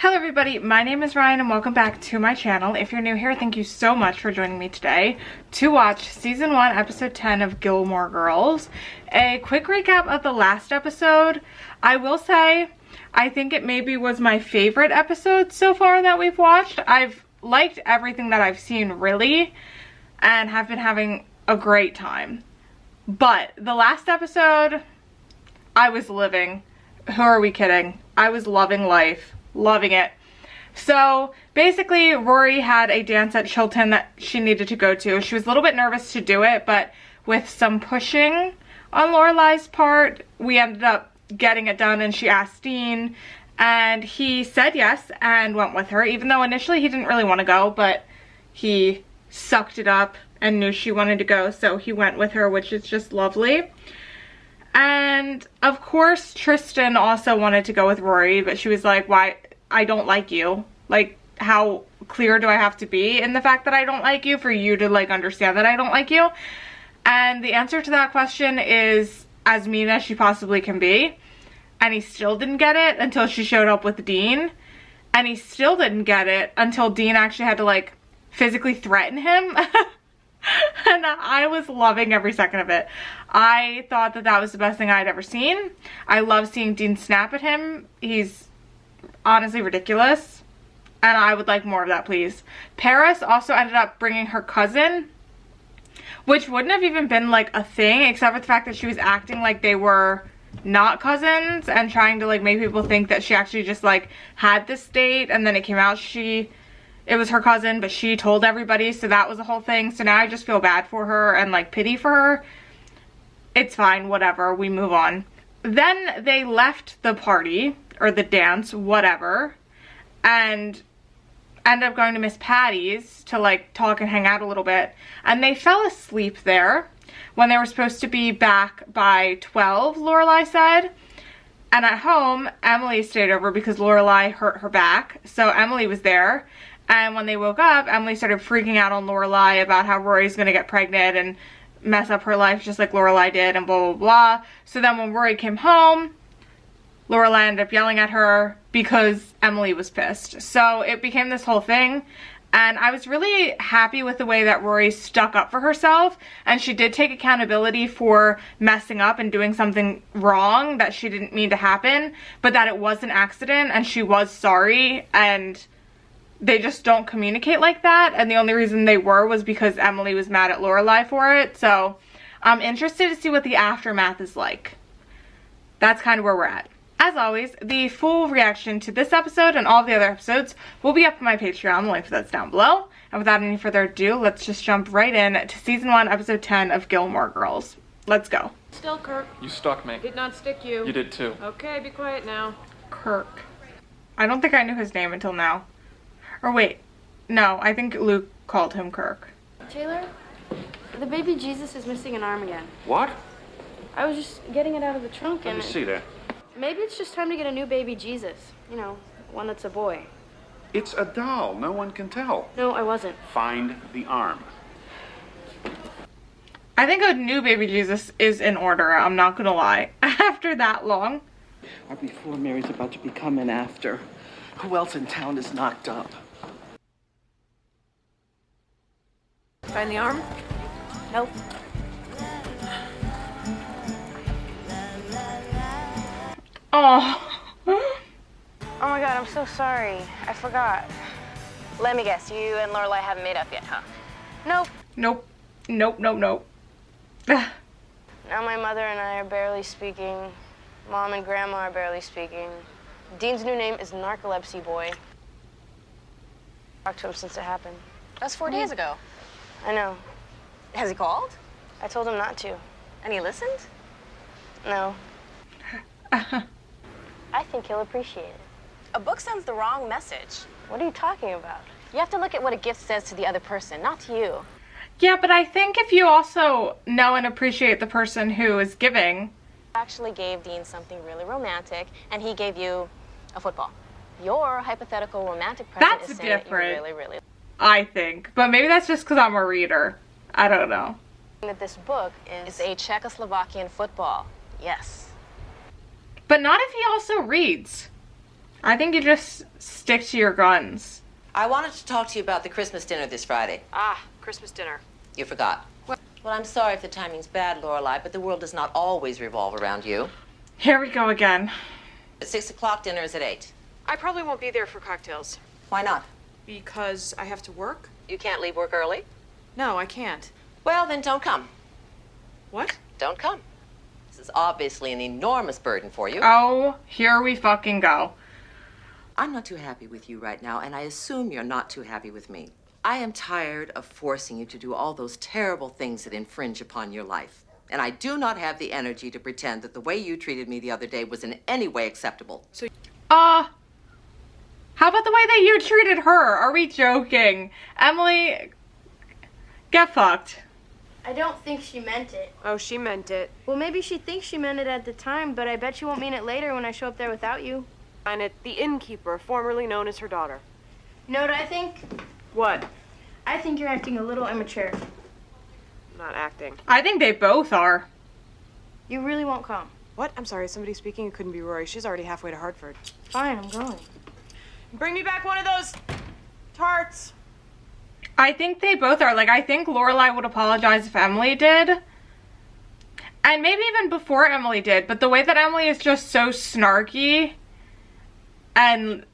Hello everybody, my name is Ryan and welcome back to my channel. If you're new here, thank you so much for joining me today to watch season 1 episode 10 of Gilmore Girls. A quick recap of the last episode. I will say I think it maybe was my favorite episode so far that we've watched. I've liked everything that I've seen really and have been having a great time. But the last episode, I was living. Who are we kidding? I was loving life. Loving it. So basically Rory had a dance at Chilton that she needed to go to. She was a little bit nervous to do it, but with some pushing on Lorelei's part, we ended up getting it done, and she asked Dean and he said yes and went with her, even though initially he didn't really want to go, but he sucked it up and knew she wanted to go, so he went with her, which is just lovely. And of course Tristan also wanted to go with Rory, but she was like, why? I don't like you. Like, how clear do I have to be in the fact that I don't like you for you to like understand that I don't like you? And the answer to that question is as mean as she possibly can be. And he still didn't get it until she showed up with Dean. And he still didn't get it until Dean actually had to like physically threaten him. And I was loving every second of it. I thought that that was the best thing I'd ever seen. I love seeing Dean snap at him. He's honestly ridiculous. And I would like more of that, please. Paris also ended up bringing her cousin, which wouldn't have even been like a thing except for the fact that she was acting like they were not cousins and trying to like make people think that she actually just like had this date, and then it came out it was her cousin, but she told everybody, so that was the whole thing. So now I just feel bad for her and like pity for her. It's fine, whatever, we move on. Then they left the party, or the dance, whatever, and ended up going to Miss Patty's to like talk and hang out a little bit. And they fell asleep there when they were supposed to be back by 12, Lorelei said. And at home, Emily stayed over because Lorelei hurt her back. So Emily was there. And when they woke up, Emily started freaking out on Lorelei about how Rory's gonna get pregnant and mess up her life just like Lorelei did and blah, blah, blah. So then when Rory came home, Lorelei ended up yelling at her because Emily was pissed. So it became this whole thing. And I was really happy with the way that Rory stuck up for herself. And she did take accountability for messing up and doing something wrong that she didn't mean to happen. But that it was an accident and she was sorry. And they just don't communicate like that, and the only reason they were was because Emily was mad at Lorelei for it. So I'm interested to see what the aftermath is like. That's kind of where we're at. As always, the full reaction to this episode and all of the other episodes will be up on my Patreon. The link for that's down below. And without any further ado, let's just jump right in to season 1 episode 10 of Gilmore Girls. Let's go. Still, Kirk. You stuck me. Did not stick you. You did too. Okay, be quiet now. Kirk. I don't think I knew his name until now. Or wait, no, I think Luke called him Kirk. Taylor, the baby Jesus is missing an arm again. What? I was just getting it out of the trunk Let and... me see that. Maybe it's just time to get a new baby Jesus. You know, one that's a boy. It's a doll. No one can tell. No, I wasn't. Find the arm. I think a new baby Jesus is in order, I'm not gonna lie. After that long. Our before Mary's about to become an after. Who else in town is knocked up? Find the arm? Nope. Oh. Oh my god, I'm so sorry. I forgot. Let me guess, you and Lorelei haven't made up yet, huh? Nope. Nope. Nope, nope, nope. Now my mother and I are barely speaking. Mom and Grandma are barely speaking. Dean's new name is Narcolepsy Boy. Talked to him since it happened. That's 4 days ago. I know. Has he called? I told him not to. And he listened? No. I think he'll appreciate it. A book sends the wrong message. What are you talking about? You have to look at what a gift says to the other person, not to you. Yeah, but I think if you also know and appreciate the person who is giving. Actually gave Dean something really romantic, and he gave you a football. Your hypothetical romantic present That's is saying that different. you really, really... I think. But maybe that's just because I'm a reader. I don't know. That this book is a Czechoslovakian football. Yes. But not if he also reads. I think you just stick to your guns. I wanted to talk to you about the Christmas dinner this Friday. Ah, Christmas dinner. You forgot. Well, I'm sorry if the timing's bad, Lorelei, but the world does not always revolve around you. Here we go again. At 6 o'clock, dinner is at 8. I probably won't be there for cocktails. Why not? Because I have to work? You can't leave work early? No, I can't. Well, then don't come. What? Don't come. This is obviously an enormous burden for you. Oh, here we fucking go. I'm not too happy with you right now, and I assume you're not too happy with me. I am tired of forcing you to do all those terrible things that infringe upon your life. And I do not have the energy to pretend that the way you treated me the other day was in any way acceptable. How about the way that you treated her? Are we joking? Emily, get fucked. I don't think she meant it. Oh, she meant it. Well, maybe she thinks she meant it at the time, but I bet she won't mean it later when I show up there without you. And it, the innkeeper, formerly known as her daughter. You know what I think? What? I think you're acting a little immature. Not acting. I think they both are. You really won't come. What? I'm sorry, somebody speaking. It couldn't be Rory. She's already halfway to Hartford. Fine, I'm going. Bring me back one of those tarts. I think they both are. Like, I think Lorelei would apologize if Emily did. And maybe even before Emily did. But the way that Emily is just so snarky and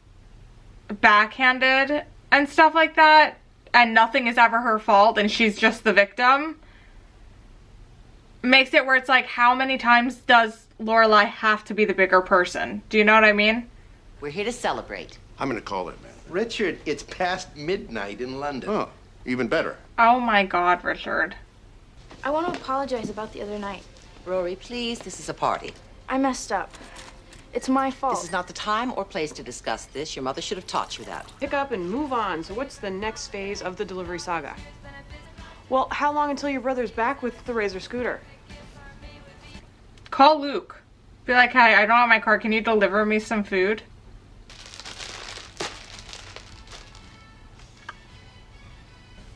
backhanded and stuff like that, and nothing is ever her fault and she's just the victim, makes it where it's like, how many times does Lorelei have to be the bigger person? Do you know what I mean? We're here to celebrate. I'm gonna call it, man. Richard, it's past midnight in London. Oh, even better. Oh my God, Richard. I want to apologize about the other night. Rory, please, this is a party. I messed up. It's my fault. This is not the time or place to discuss this. Your mother should have taught you that. Pick up and move on. So what's the next phase of the delivery saga? Well, how long until your brother's back with the Razor scooter? Call Luke. Be like, hey, I don't have my car. Can you deliver me some food?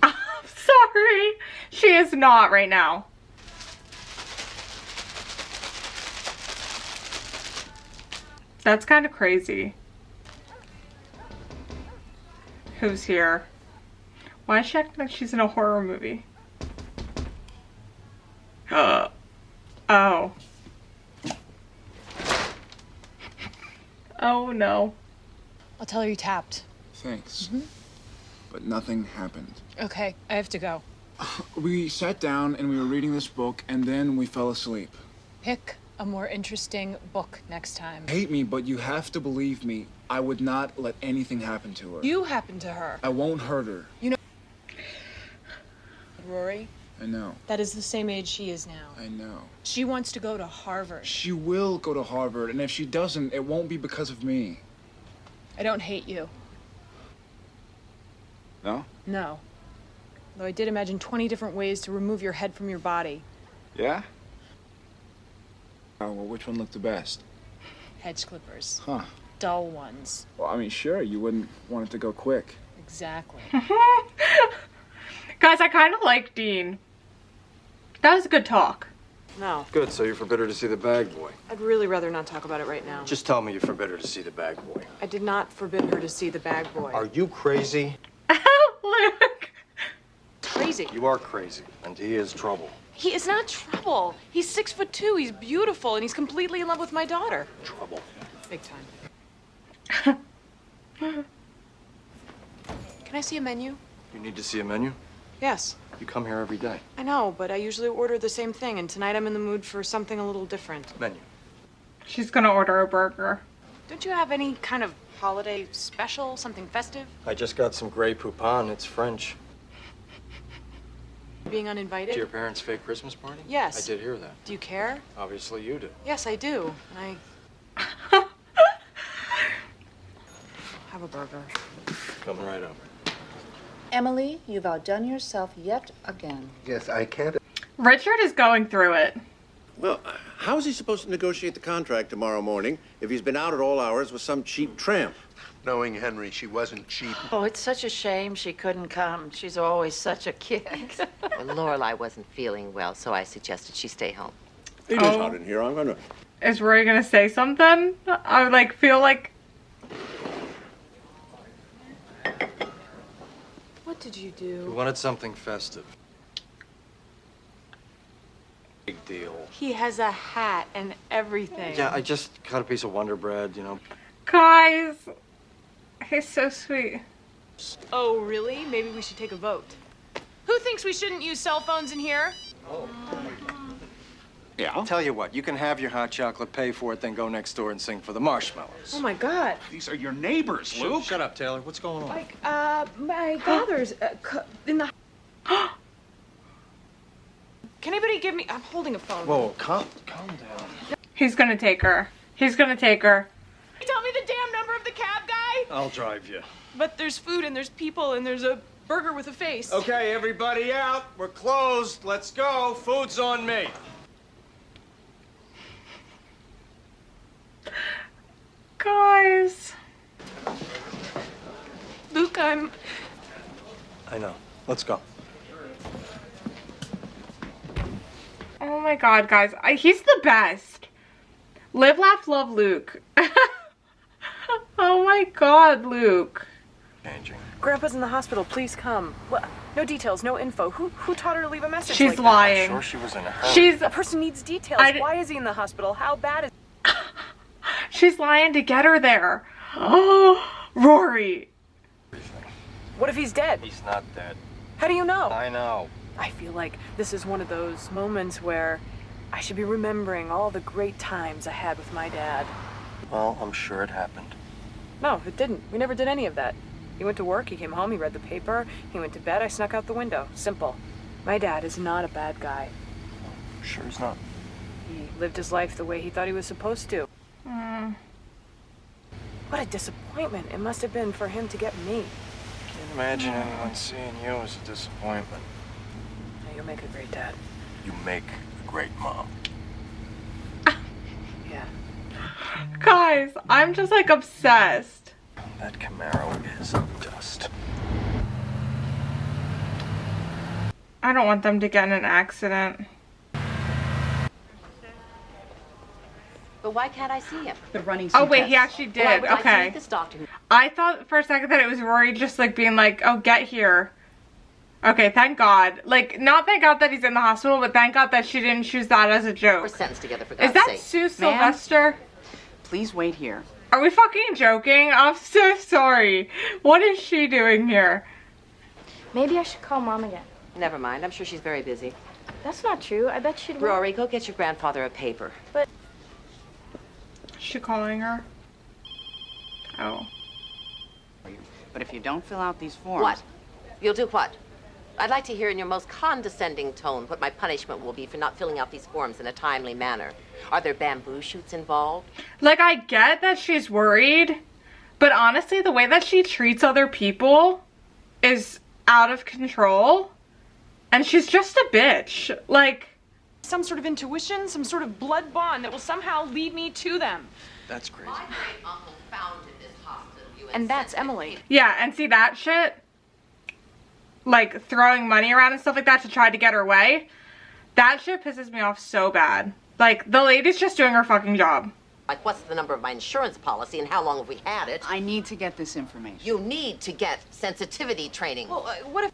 I'm sorry. She is not right now. That's kind of crazy. Who's here? Why is she acting like she's in a horror movie? Oh. Oh no. I'll tell her you tapped. Thanks. But nothing happened. Okay, I have to go. We sat down and we were reading this book and then we fell asleep. Pick a more interesting book next time. Hate me, but you have to believe me. I would not let anything happen to her. You happened to her. I won't hurt her. You know, Rory, I know. that is the same age she is now. I know. She wants to go to Harvard. She will go to Harvard, and if she doesn't, it won't be because of me. I don't hate you. No? No. Though I did imagine 20 different ways to remove your head from your body. Yeah? Oh, well, which one looked the best? Hedge clippers. Huh. Dull ones. Well, I mean, sure, you wouldn't want it to go quick. Exactly. Guys, I kind of like Dean. That was a good talk. No. Good, so you forbid her to see the bag boy. I'd really rather not talk about it right now. Just tell me you forbid her to see the bag boy. I did not forbid her to see the bag boy. Are you crazy? Luke. Crazy. You are crazy, and he is trouble. He is not trouble. He's 6'2". He's beautiful, and he's completely in love with my daughter. Trouble. Big time. Can I see a menu? You need to see a menu? Yes. You come here every day. I know, but I usually order the same thing, and tonight I'm in the mood for something a little different. Menu. She's gonna order a burger. Don't you have any kind of holiday special, something festive? I just got some Grey Poupon. It's French. Being uninvited? To your parents' fake Christmas party? Yes. I did hear that. Do you care? Obviously you do. Yes, I do. And I have a burger. Coming right up. Emily, you've outdone yourself yet again. Yes, I can't. Richard is going through it. Well, how is he supposed to negotiate the contract tomorrow morning if he's been out at all hours with some cheap tramp? Knowing Henry, she wasn't cheap. Oh, it's such a shame she couldn't come. She's always such a kid. Well, Lorelei wasn't feeling well, so I suggested she stay home. It is hot in here. I'm gonna. Is Rory gonna say something? I would feel like What did you do? We wanted something festive. Big deal. He has a hat and everything. Yeah, I just got a piece of Wonder Bread, you know. Guys, he's so sweet. Oh, really? Maybe we should take a vote. Who thinks we shouldn't use cell phones in here? Yeah? I'll tell you what, you can have your hot chocolate, pay for it, then go next door and sing for the marshmallows. Oh my God. These are your neighbors, Luke. Shut up, Taylor. What's going on? Like, my father's in the... Can anybody give me... I'm holding a phone. Whoa, calm down. He's gonna take her. He's gonna take her. Tell me the damn number of the cab guy. I'll drive you. But there's food and there's people and there's a burger with a face. Okay, everybody out. We're closed. Let's go. Food's on me. Guys. Luke, I know. Let's go. Oh my God, guys. He's the best. Live, laugh, love Luke. Oh my God, Luke. Changing. Grandpa's in the hospital. Please come. What? No details, no info. Who taught her to leave a message? She's like lying. I'm sure she was in a hurry. A person needs details. Why is he in the hospital? How bad is... She's lying to get her there. Oh, Rory. What if he's dead? He's not dead. How do you know? I know. I feel like this is one of those moments where I should be remembering all the great times I had with my dad. Well, I'm sure it happened. No, it didn't. We never did any of that. He went to work, he came home, he read the paper, he went to bed, I snuck out the window. Simple. My dad is not a bad guy. Sure he's not. He lived his life the way he thought he was supposed to. What a disappointment it must have been for him to get me. Can't imagine anyone seeing you as a disappointment. Now, you'll make a great dad. You make a great mom. Yeah. Guys, I'm just like obsessed. That Camaro is dust. I don't want them to get in an accident. But why can't I see him? The running. Oh wait, he actually did. Well, I would like to Okay. meet this doctor. I thought for a second that it was Rory just like being like, oh, get here. Okay, thank God. Like, not thank God that he's in the hospital, but thank God that she didn't choose that as a joke. We're sentenced together, for God's Is that sake. Sue Sylvester? Please wait here. Are we fucking joking? I'm so sorry. What is she doing here? Maybe I should call Mom again. Never mind. I'm sure she's very busy. That's not true. I bet she'd... Rory, go get your grandfather a paper. But... Is she calling her? Oh. But if you don't fill out these forms... What? You'll do what? I'd like to hear in your most condescending tone what my punishment will be for not filling out these forms in a timely manner. Are there bamboo shoots involved? Like, I get that she's worried, but honestly, the way that she treats other people is out of control. And she's just a bitch. Like... Some sort of intuition, some sort of blood bond that will somehow lead me to them. That's crazy. My great uncle founded this hospital. And that's Emily. Yeah, and see that shit? Like, throwing money around and stuff like that to try to get her way? That shit pisses me off so bad. Like, the lady's just doing her fucking job. Like, what's the number of my insurance policy and how long have we had it? I need to get this information. You need to get sensitivity training. Well, what if...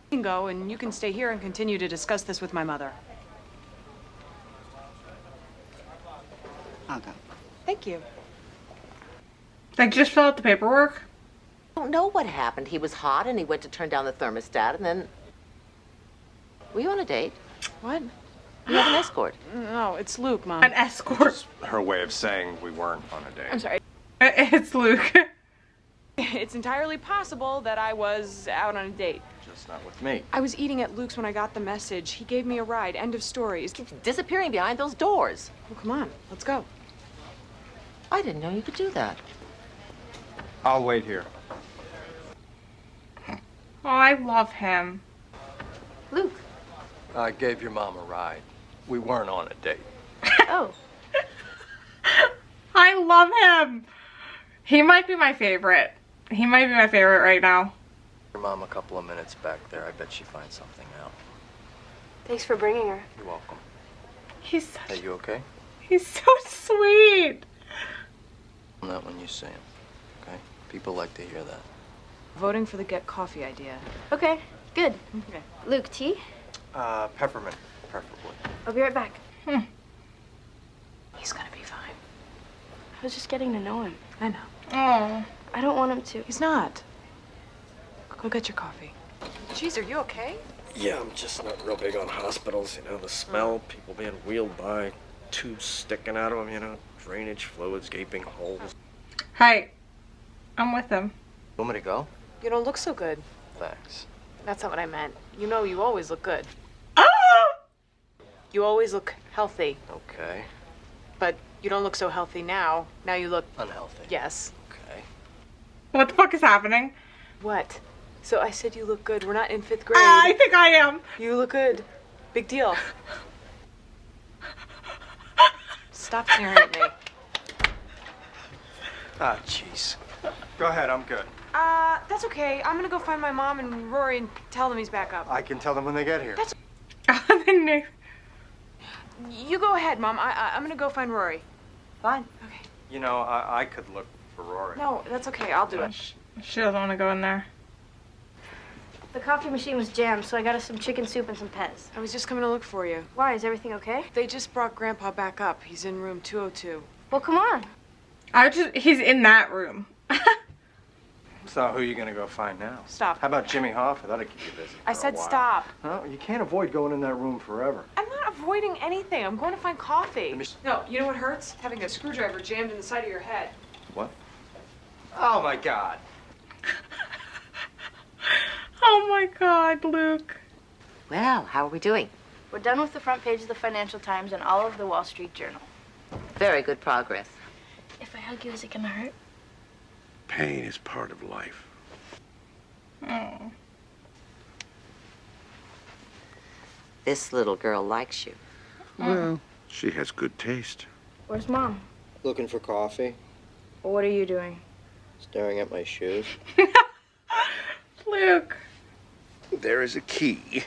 I can go and you can stay here and continue to discuss this with my mother. I'll go. Thank you. Like, just fill out the paperwork? I don't know what happened. He was hot and he went to turn down the thermostat and then... Were you on a date? What? You have an escort. No, it's Luke, Mom. An escort. Her way of saying we weren't on a date. I'm sorry. It's Luke. It's entirely possible that I was out on a date. Just not with me. I was eating at Luke's when I got the message. He gave me a ride. End of stories. Keeps disappearing behind those doors. Well, come on. Let's go. I didn't know you could do that. I'll wait here. Oh, I love him. Luke. I gave your mom a ride. We weren't on a date. Oh. I love him. He might be my favorite. He might be my favorite right now. Your mom a couple of minutes back there. I bet she finds something out. Thanks for bringing her. You're welcome. He's such... Hey, you okay? He's so sweet. Not when you see him, okay? People like to hear that. Voting for the get coffee idea. Okay, good. Okay. Luke, tea? Peppermint, preferably. I'll be right back. He's gonna be fine. I was just getting to know him. I know. Oh. I don't want him to. He's not. Go get your coffee. Jeez, are you okay? Yeah, I'm just not real big on hospitals, you know, the smell, people being wheeled by, tubes sticking out of them, you know, drainage fluids, gaping holes. Hey, I'm with him. Want me to go? You don't look so good. Thanks. That's not what I meant. You know you always look good. Ah! You always look healthy, Okay. but you don't look so healthy now. Now you look... Unhealthy. Yes. Okay. What the fuck is happening? What? So I said you look good. We're not in 5th grade. I think I am. You look good. Big deal. Stop staring at me. Ah, jeez. Go ahead, I'm good. That's okay. I'm gonna go find my mom and Rory and tell them he's back up. I can tell them when they get here. That's... No. You go ahead, Mom. I'm gonna go find Rory. Fine. Okay. You know, I could look for Rory. No, that's okay. I'll do it. She doesn't want to go in there. The coffee machine was jammed, so I got us some chicken soup and some Pez. I was just coming to look for you. Why? Is everything okay? They just brought Grandpa back up. He's in room 202. Well, come on. He's in that room. So who are you gonna go find now? Stop. How about Jimmy Hoffa? That'll keep you busy. I said stop. Huh? You can't avoid going in that room forever. I'm not avoiding anything. I'm going to find coffee. No, you know what hurts? Having a screwdriver jammed in the side of your head. What? Oh my God. Oh my God, Luke. Well, how are we doing? We're done with the front page of the Financial Times and all of the Wall Street Journal. Very good progress. If I hug you, is it gonna hurt? Pain is part of life. Oh. This little girl likes you. Well, she has good taste. Where's Mom? Looking for coffee, Well, what are you doing? staring at my shoes. Luke. There is a key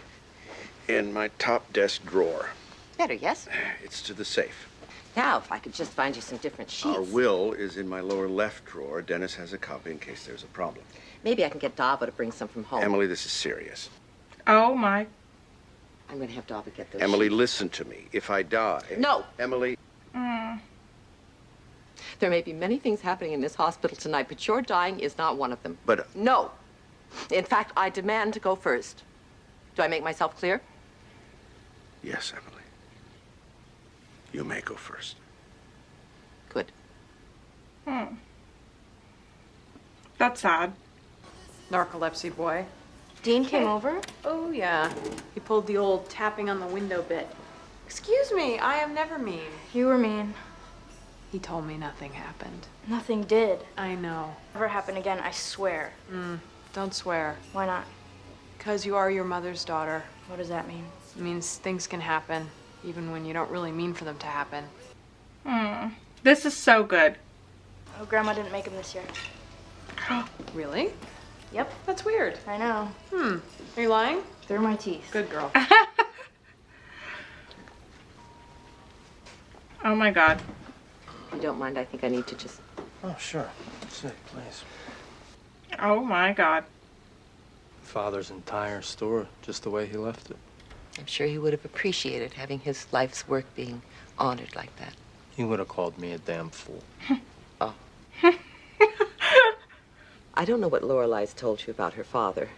in my top desk drawer. Better, yes? It's to the safe. Now, if I could just find you some different sheets. Our will is in my lower left drawer. Dennis has a copy in case there's a problem. Maybe I can get Dava to bring some from home. Emily, this is serious. Oh my. I'm going to have Dava get those Emily, sheets. listen to me. If I die... No! Emily... There may be many things happening in this hospital tonight, but your dying is not one of them. But... No! In fact, I demand to go first. Do I make myself clear? Yes, Emily. You may go first. Good. That's sad. Narcolepsy boy. Dean came over? Oh, yeah. He pulled the old tapping on the window bit. Excuse me, I am never mean. You were mean. He told me nothing happened. Nothing did. I know. Never happen again, I swear. Don't swear. Why not? Because you are your mother's daughter. What does that mean? It means things can happen, even when you don't really mean for them to happen. This is so good. Oh, Grandma didn't make him this year. Really? Yep. That's weird. I know. Are you lying? Through my teeth. Good girl. Oh my God. If you don't mind, I think I need to just... Oh, sure. Sit, please. Oh my God. Father's entire store, just the way he left it. I'm sure he would have appreciated having his life's work being honored like that. He would have called me a damn fool. Oh. I don't know what Lorelei's told you about her father.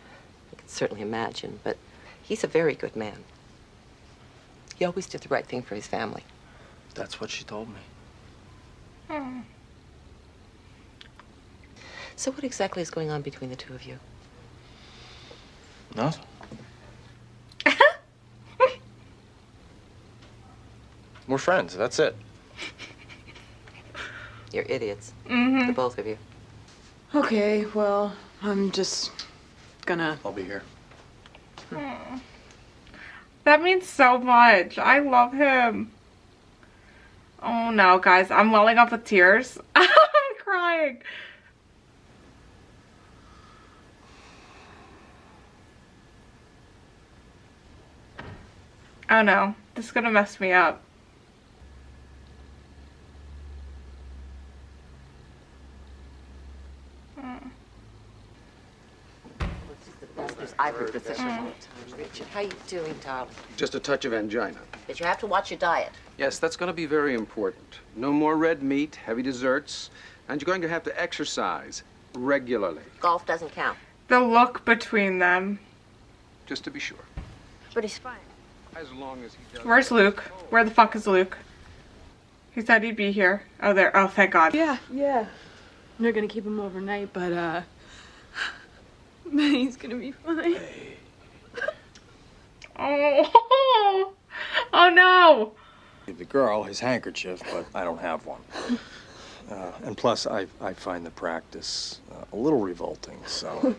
I can certainly imagine, but he's a very good man. He always did the right thing for his family. That's what she told me. So what exactly is going on between the two of you? Nothing. We're friends, that's it. You're idiots. The both of you. Okay, well, I'm just gonna... I'll be here. That means so much. I love him. Oh no, guys. I'm welling up with tears. I'm crying. Oh no. This is gonna mess me up. Doctor's ivory position all the time. Richard, how you doing, darling? Just a touch of angina. But you have to watch your diet. Yes, that's going to be very important. No more red meat, heavy desserts, and you're going to have to exercise regularly. Golf doesn't count. The look between them. Just to be sure. But he's fine. As long as he does. Where's Luke? Where the fuck is Luke? He said he'd be here. Oh, there. Oh, thank God. Yeah. They're gonna keep him overnight, but he's gonna be fine. Oh, oh no. The girl his handkerchief, but I don't have one. And plus, I find the practice a little revolting, so.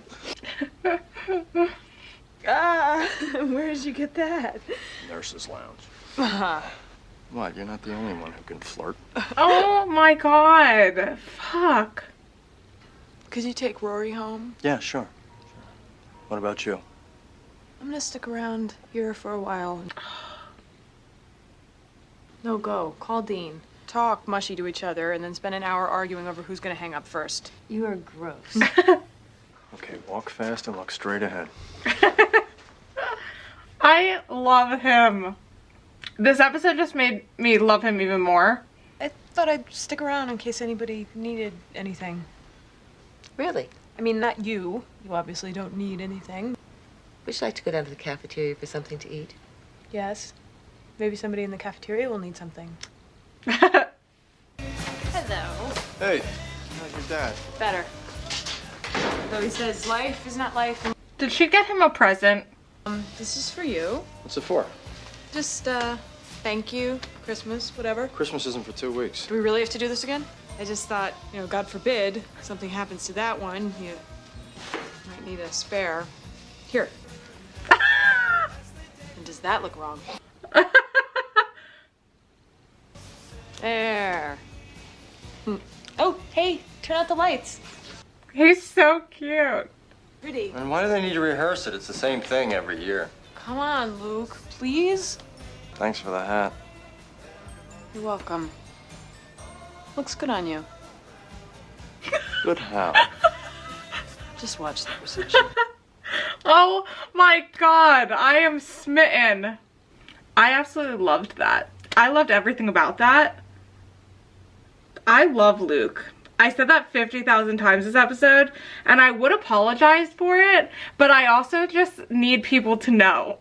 Where did you get that? Nurse's lounge. What, you're not the only one who can flirt. Oh my God. Fuck. Could you take Rory home? Yeah, sure. What about you? I'm gonna stick around here for a while. No, go. Call Dean. Talk mushy to each other and then spend an hour arguing over who's gonna hang up first. You are gross. Okay, walk fast and look straight ahead. I love him. This episode just made me love him even more. I thought I'd stick around in case anybody needed anything. Really? I mean, not you. You obviously don't need anything. Would you like to go down to the cafeteria for something to eat? Yes. Maybe somebody in the cafeteria will need something. Hello. Hey, how's your dad? Better. Though he says life is not life. Did she get him a present? This is for you. What's it for? Just, thank you, Christmas, whatever. Christmas isn't for 2 weeks. Do we really have to do this again? I just thought, you know, God forbid something happens to that one, you might need a spare. Here. And does that look wrong? There. Oh, hey, turn out the lights. He's so cute. Pretty. And why do they need to rehearse it? It's the same thing every year. Come on, Luke, please. Thanks for the hat. You're welcome. Looks good on you. Good how? Just watch the reception. Oh my God, I am smitten. I absolutely loved that. I loved everything about that. I love Luke. I said that 50,000 times this episode, and I would apologize for it, but I also just need people to know.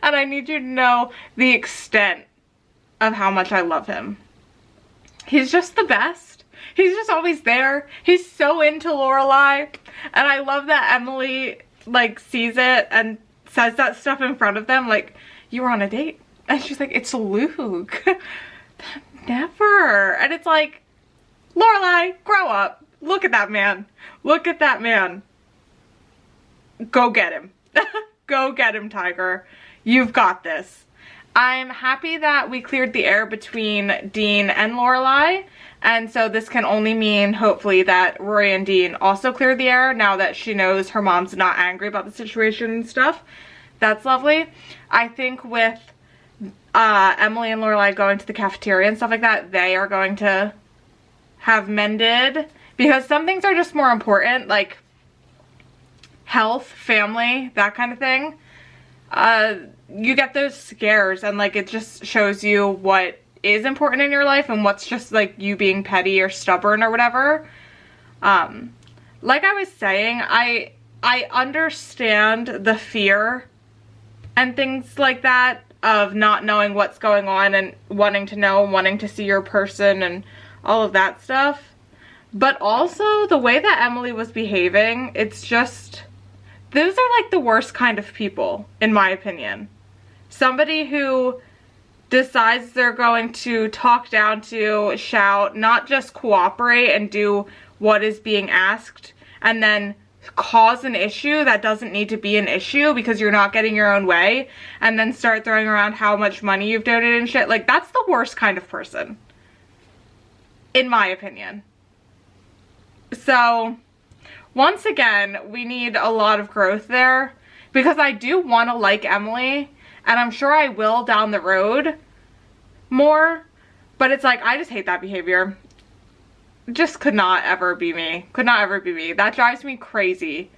And I need you to know the extent of how much I love him. He's just the best. He's just always there. He's so into Lorelei, and I love that Emily, like, sees it and says that stuff in front of them, like, you were on a date. And she's like, it's Luke. Never. And it's like, Lorelei, grow up. Look at that man. Look at that man. Go get him. Go get him, Tiger. You've got this. I'm happy that we cleared the air between Dean and Lorelei. And so this can only mean, hopefully, that Rory and Dean also cleared the air now that she knows her mom's not angry about the situation and stuff. That's lovely. I think with Emily and Lorelei going to the cafeteria and stuff like that, they are going to have mended, because some things are just more important, like health, family, that kind of thing. You get those scares, and like it just shows you what is important in your life and what's just like you being petty or stubborn or whatever. Like I was saying, I understand the fear and things like that of not knowing what's going on and wanting to know, wanting to see your person and all of that stuff. But also the way that Emily was behaving, it's just, those are like the worst kind of people, in my opinion. Somebody who decides they're going to talk down to, shout, not just cooperate and do what is being asked, and then cause an issue that doesn't need to be an issue because you're not getting your own way, and then start throwing around how much money you've donated and shit. Like, that's the worst kind of person, in my opinion. So, once again, we need a lot of growth there, because I do want to like Emily, and I'm sure I will down the road more, but it's like, I just hate that behavior. Just could not ever be me. Could not ever be me. That drives me crazy.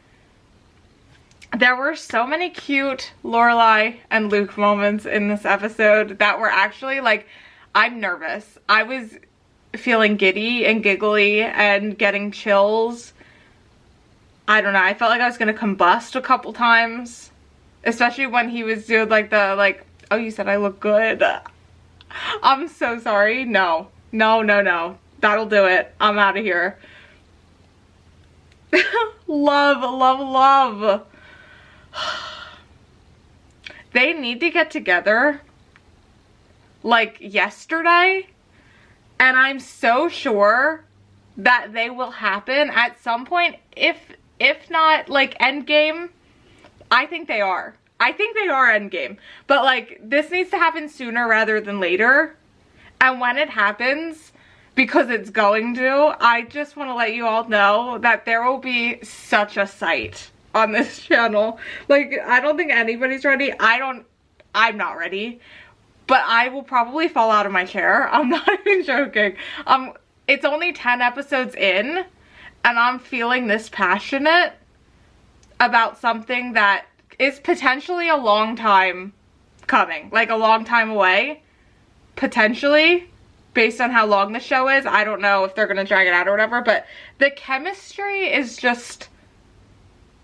There were so many cute Lorelei and Luke moments in this episode that were actually like, I'm nervous. I was feeling giddy and giggly and getting chills. I don't know, I felt like I was gonna combust a couple times. Especially when he was doing like the, like, oh, you said I look good. I'm so sorry. No. No, no, no. That'll do it. I'm out of here. Love, love, love. They need to get together like yesterday, and I'm so sure that they will happen at some point. If not like Endgame, I think they are. I think they are Endgame, but like this needs to happen sooner rather than later. And when it happens, because it's going to, I just want to let you all know that there will be such a sight on this channel. Like, I don't think anybody's ready. I'm not ready, but I will probably fall out of my chair. I'm not even joking. It's only 10 episodes in, and I'm feeling this passionate about something that is potentially a long time coming, like a long time away, potentially, based on how long the show is. I don't know if they're gonna drag it out or whatever, but the chemistry is just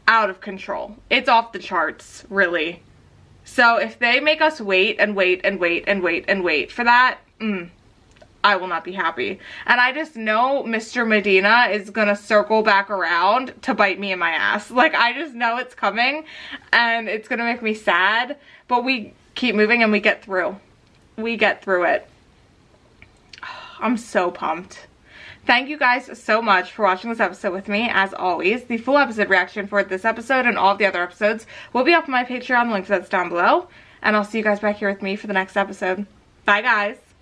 out of control. It's off the charts, really. So if they make us wait and wait and wait and wait and wait for that, I will not be happy. And I just know Mr. Medina is gonna circle back around to bite me in my ass. Like, I just know it's coming, and it's gonna make me sad, but we keep moving and we get through. We get through it. I'm so pumped. Thank you guys so much for watching this episode with me. As always, the full episode reaction for this episode and all of the other episodes will be up on my Patreon. The link to that's down below. And I'll see you guys back here with me for the next episode. Bye, guys.